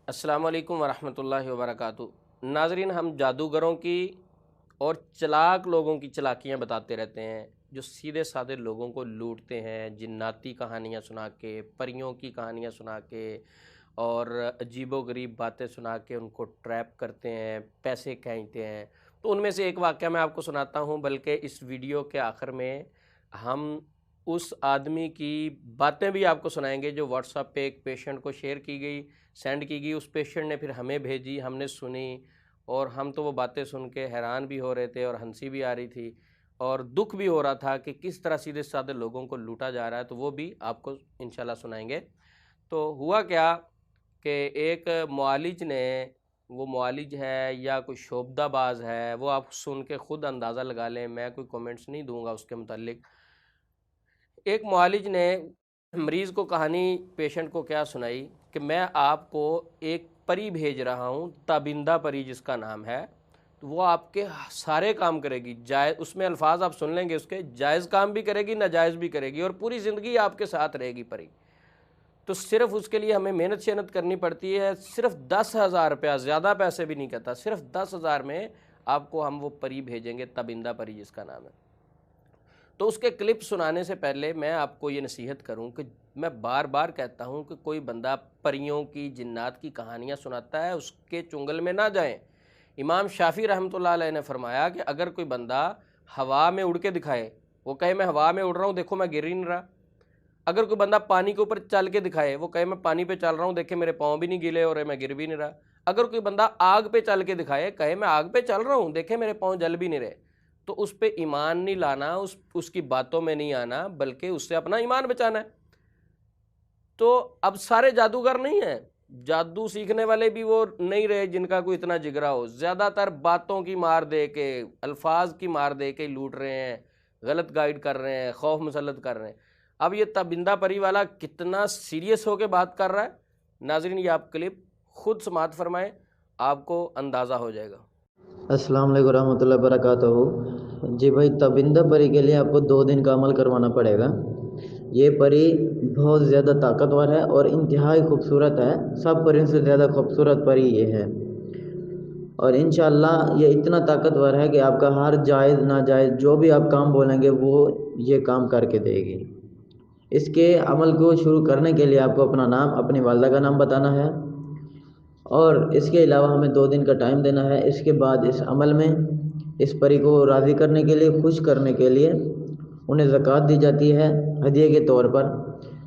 السلام علیکم ورحمۃ اللہ وبرکاتہ۔ ناظرین، ہم جادوگروں کی اور چلاک لوگوں کی چلاکیاں بتاتے رہتے ہیں جو سیدھے سادے لوگوں کو لوٹتے ہیں، جناتی کہانیاں سنا کے، پریوں کی کہانیاں سنا کے اور عجیب و غریب باتیں سنا کے ان کو ٹریپ کرتے ہیں، پیسے کھینچتے ہیں۔ تو ان میں سے ایک واقعہ میں آپ کو سناتا ہوں، بلکہ اس ویڈیو کے آخر میں ہم اس آدمی کی باتیں بھی آپ کو سنائیں گے جو واٹس ایپ پہ ایک پیشنٹ کو شیئر کی گئی، سینڈ کی گئی، اس پیشنٹ نے پھر ہمیں بھیجی، ہم نے سنی اور ہم تو وہ باتیں سن کے حیران بھی ہو رہے تھے اور ہنسی بھی آ رہی تھی اور دکھ بھی ہو رہا تھا کہ کس طرح سیدھے سادے لوگوں کو لوٹا جا رہا ہے۔ تو وہ بھی آپ کو انشاءاللہ سنائیں گے۔ تو ہوا کیا کہ ایک معالج نے، وہ معالج ہے یا کوئی شعبدہ باز ہے، وہ آپ سن کے خود اندازہ لگا لیں، میں کوئی کومنٹس نہیں دوں گا اس کے متعلق۔ ایک معالج نے مریض کو کہانی، پیشنٹ کو کیا سنائی کہ میں آپ کو ایک پری بھیج رہا ہوں، تابندہ پری جس کا نام ہے، وہ آپ کے سارے کام کرے گی، جائز، اس میں الفاظ آپ سن لیں گے اس کے، جائز کام بھی کرے گی، ناجائز بھی کرے گی اور پوری زندگی آپ کے ساتھ رہے گی پری۔ تو صرف اس کے لیے ہمیں محنت شحنت کرنی پڑتی ہے، صرف 10,000 روپیہ، زیادہ پیسے بھی نہیں کہتا، صرف 10,000 میں آپ کو ہم وہ پری بھیجیں گے، تابندہ پری جس کا نام ہے۔ تو اس کے کلپ سنانے سے پہلے میں آپ کو یہ نصیحت کروں کہ میں بار بار کہتا ہوں کہ کوئی بندہ پریوں کی، جنات کی کہانیاں سناتا ہے، اس کے چنگل میں نہ جائیں۔ امام شافعی رحمۃ اللہ علیہ نے فرمایا کہ اگر کوئی بندہ ہوا میں اڑ کے دکھائے، وہ کہے میں ہوا میں اڑ رہا ہوں، دیکھو میں گر ہی نہیں رہا۔ اگر کوئی بندہ پانی کے اوپر چل کے دکھائے، وہ کہے میں پانی پہ چل رہا ہوں، دیکھے میرے پاؤں بھی نہیں گیلے اور میں گر بھی نہیں رہا۔ اگر کوئی بندہ آگ پہ چل کے دکھائے، کہے میں آگ پہ چل رہا ہوں، دیکھے میرے پاؤں جل بھی نہیں رہے، تو اس پہ ایمان نہیں لانا، اس کی باتوں میں نہیں آنا، بلکہ اس سے اپنا ایمان بچانا ہے۔ تو اب سارے جادوگر نہیں ہیں، جادو سیکھنے والے بھی وہ نہیں رہے جن کا کوئی اتنا جگرا ہو، زیادہ تر باتوں کی مار دے کے، الفاظ کی مار دے کے لوٹ رہے ہیں، غلط گائیڈ کر رہے ہیں، خوف مسلط کر رہے ہیں۔ اب یہ تابندہ پری والا کتنا سیریس ہو کے بات کر رہا ہے، ناظرین یہ آپ کلپ خود سماعت فرمائیں، آپ کو اندازہ ہو جائے گا۔ السلام علیکم ورحمۃ اللہ وبرکاتہ۔ جی بھائی، تابندہ پری کے لیے آپ کو 2 دن کا عمل کروانا پڑے گا۔ یہ پری بہت زیادہ طاقتور ہے اور انتہائی خوبصورت ہے، سب پریوں سے زیادہ خوبصورت پری یہ ہے، اور انشاءاللہ یہ اتنا طاقتور ہے کہ آپ کا ہر جائز ناجائز جو بھی آپ کام بولیں گے وہ یہ کام کر کے دے گی۔ اس کے عمل کو شروع کرنے کے لیے آپ کو اپنا نام، اپنی والدہ کا نام بتانا ہے، اور اس کے علاوہ ہمیں 2 دن کا ٹائم دینا ہے۔ اس کے بعد اس عمل میں اس پری کو راضی کرنے کے لیے، خوش کرنے کے لیے انہیں زکوٰۃ دی جاتی ہے ہدیے کے طور پر،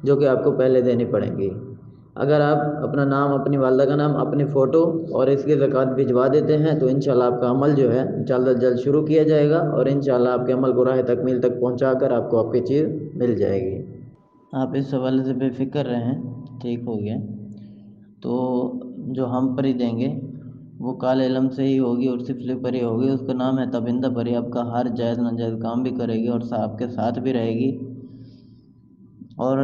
جو کہ آپ کو پہلے دینی پڑیں گی۔ اگر آپ اپنا نام، اپنی والدہ کا نام، اپنی فوٹو اور اس کی زکوٰۃ بھجوا دیتے ہیں تو انشاءاللہ آپ کا عمل جو ہے جلد از جلد شروع کیا جائے گا، اور انشاءاللہ آپ کے عمل کو راہ تکمیل تک پہنچا کر آپ کو آپ کی چیز مل جائے گی۔ آپ اس حوالے سے بے فکر رہیں، ٹھیک ہو گیا؟ تو جو ہم پری دیں گے وہ کالے علم سے ہی ہوگی اور سفلی پری ہوگی، اس کا نام ہے تابندہ پری۔ آپ کا ہر جائز ناجائز کام بھی کرے گی اور آپ کے ساتھ بھی رہے گی، اور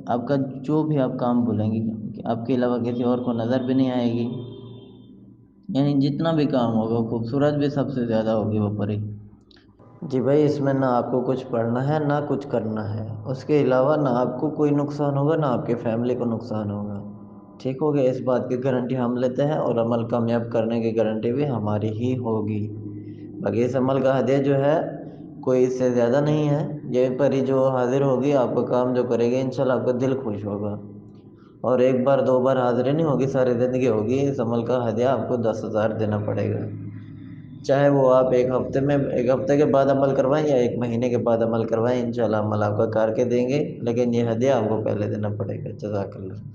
آپ کا جو بھی آپ کام بولیں گی آپ کے علاوہ کسی اور کو نظر بھی نہیں آئے گی، یعنی جتنا بھی کام ہوگا، خوبصورت بھی سب سے زیادہ ہوگی وہ پری۔ جی بھائی، اس میں نہ آپ کو کچھ پڑھنا ہے نہ کچھ کرنا ہے، اس کے علاوہ نہ آپ کو کوئی نقصان ہوگا نہ آپ کے فیملی کو نقصان ہوگا، ٹھیک ہو گیا؟ اس بات کی گارنٹی ہم لیتے ہیں اور عمل کامیاب کرنے کی گارنٹی بھی ہماری ہی ہوگی۔ باقی اس عمل کا ہدیہ جو ہے کوئی اس سے زیادہ نہیں ہے، یہ پری جو حاضر ہوگی آپ کا کام جو کرے گی انشاءاللہ آپ کا دل خوش ہوگا، اور 1 بار 2 بار حاضری نہیں ہوگی، ساری زندگی ہوگی۔ اس عمل کا ہدیہ آپ کو 10,000 دینا پڑے گا، چاہے وہ آپ 1 ہفتے کے بعد عمل کروائیں یا 1 مہینے کے بعد عمل کروائیں، انشاءاللہ عمل آپ کا کر کے دیں گے، لیکن یہ ہدیہ آپ کو پہلے دینا پڑے گا۔ جزاک اللہ۔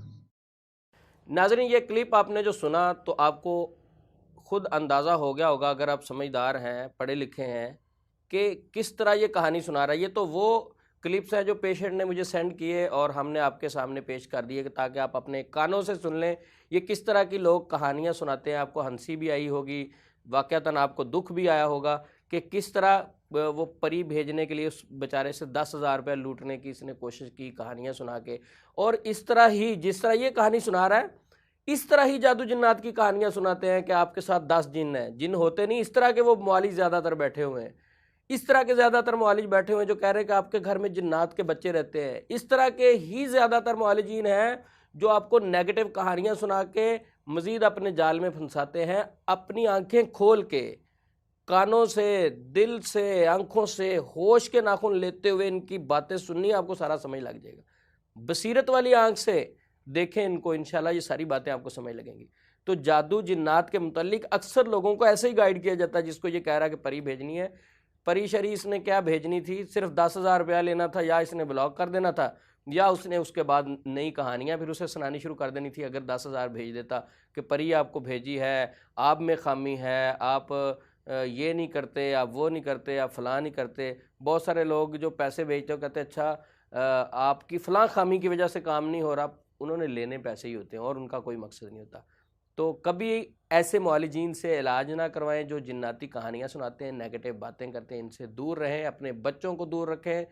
ناظرین یہ کلپ آپ نے جو سنا تو آپ کو خود اندازہ ہو گیا ہوگا، اگر آپ سمجھدار ہیں، پڑھے لکھے ہیں، کہ کس طرح یہ کہانی سنا رہا ہے۔ یہ تو وہ کلپس ہیں جو پیشنٹ نے مجھے سینڈ کیے اور ہم نے آپ کے سامنے پیش کر دیے تاکہ آپ اپنے کانوں سے سن لیں یہ کس طرح کی لوگ کہانیاں سناتے ہیں۔ آپ کو ہنسی بھی آئی ہوگی، واقعتاً آپ کو دکھ بھی آیا ہوگا کہ کس طرح وہ پری بھیجنے کے لیے اس بیچارے سے 10,000 روپے لوٹنے کی اس نے کوشش کی، کہانیاں سنا کے۔ اور اس طرح ہی جس طرح یہ کہانی سنا رہا ہے اس طرح ہی جادو جنات کی کہانیاں سناتے ہیں کہ آپ کے ساتھ 10 جن ہیں، جن ہوتے نہیں، اس طرح کے وہ معالج زیادہ تر بیٹھے ہوئے ہیں، اس طرح کے زیادہ تر معالج بیٹھے ہوئے ہیں جو کہہ رہے ہیں کہ آپ کے گھر میں جنات کے بچے رہتے ہیں۔ اس طرح کے ہی زیادہ تر معالجین ہیں جو آپ کو نیگیٹو کہانیاں سنا کے مزید اپنے جال میں پھنساتے ہیں۔ اپنی آنکھیں کھول کے، کانوں سے، دل سے، آنکھوں سے ہوش کے ناخن لیتے ہوئے ان کی باتیں سننی، آپ کو سارا سمجھ لگ جائے گا۔ بصیرت والی آنکھ سے دیکھیں ان کو، انشاءاللہ یہ ساری باتیں آپ کو سمجھ لگیں گی۔ تو جادو جنات کے متعلق اکثر لوگوں کو ایسے ہی گائیڈ کیا جاتا ہے، جس کو یہ کہہ رہا ہے کہ پری بھیجنی ہے، پری شریف نے کیا بھیجنی تھی، صرف 10,000 روپیہ لینا تھا، یا اس نے بلاک کر دینا تھا، یا اس نے اس کے بعد نئی کہانیاں پھر اسے سنانی شروع کر دینی تھی۔ اگر 10,000 بھیج دیتا کہ پری آپ کو بھیجی ہے، آپ میں خامی ہے، آپ یہ نہیں کرتے، آپ وہ نہیں کرتے، آپ فلاں نہیں کرتے۔ بہت سارے لوگ جو پیسے بھیجتے ہو کہتے ہیں اچھا آپ کی فلاں خامی کی وجہ سے کام نہیں ہو رہا، انہوں نے لینے پیسے ہی ہوتے ہیں اور ان کا کوئی مقصد نہیں ہوتا۔ تو کبھی ایسے معالجین سے علاج نہ کروائیں جو جناتی کہانیاں سناتے ہیں، نیگیٹو باتیں کرتے ہیں، ان سے دور رہیں، اپنے بچوں کو دور رکھیں،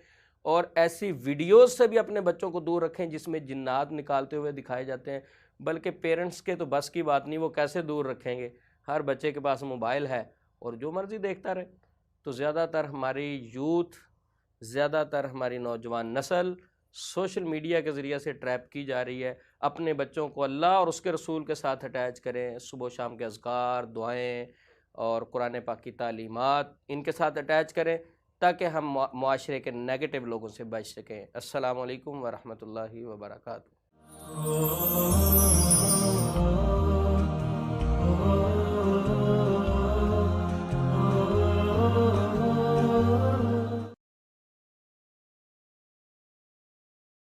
اور ایسی ویڈیوز سے بھی اپنے بچوں کو دور رکھیں جس میں جنات نکالتے ہوئے دکھائے جاتے ہیں۔ بلکہ پیرنٹس کے تو بس کی بات نہیں، وہ کیسے دور رکھیں گے؟ ہر بچے کے پاس موبائل ہے اور جو مرضی دیکھتا رہے۔ تو زیادہ تر ہماری یوتھ، زیادہ تر ہماری نوجوان نسل سوشل میڈیا کے ذریعے سے ٹریپ کی جا رہی ہے۔ اپنے بچوں کو اللہ اور اس کے رسول کے ساتھ اٹیچ کریں، صبح و شام کے اذکار، دعائیں اور قرآن پاک کی تعلیمات ان کے ساتھ اٹیچ کریں، تاکہ ہم معاشرے کے نیگیٹو لوگوں سے بچ سکیں۔ السلام علیکم ورحمۃ اللہ وبرکاتہ۔